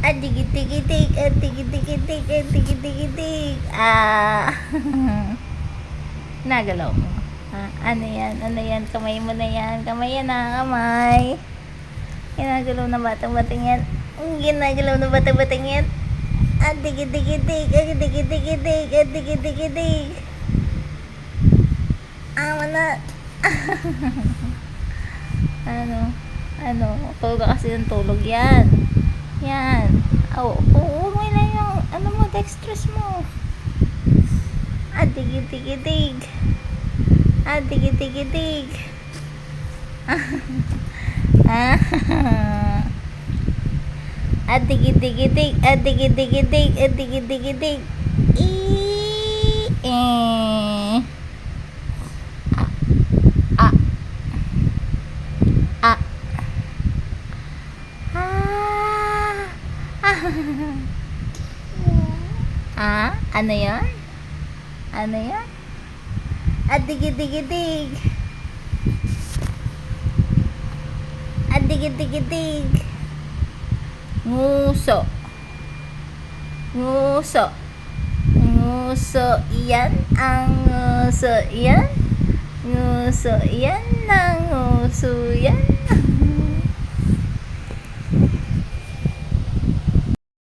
Adig-dig-dig, adig-dig-dig, adig-dig-dig. Nagalaw mo. Ano yan? Ano yan? Kamay mo na yan. Kamay yan na, kamay. Ginagalaw na batang-batang yan. Ginagalaw na batang-batang yan. Adig-dig-dig, adig-dig-dig, adig-dig-dig. Wala. Ano? Tulog kasi ng tulog yan. Yan. Huwag mo na yung, dextrose mo. Adig-dig-dig. Adig-dig-dig. Adig-dig-dig. Adig-dig-dig. Adig-dig-dig. Ano yan? Ano yan? Adig-dig-dig. Adig-dig-dig. Nguso. Nguso. Nguso yan ang nguso yan. Nguso yan ang nguso yan.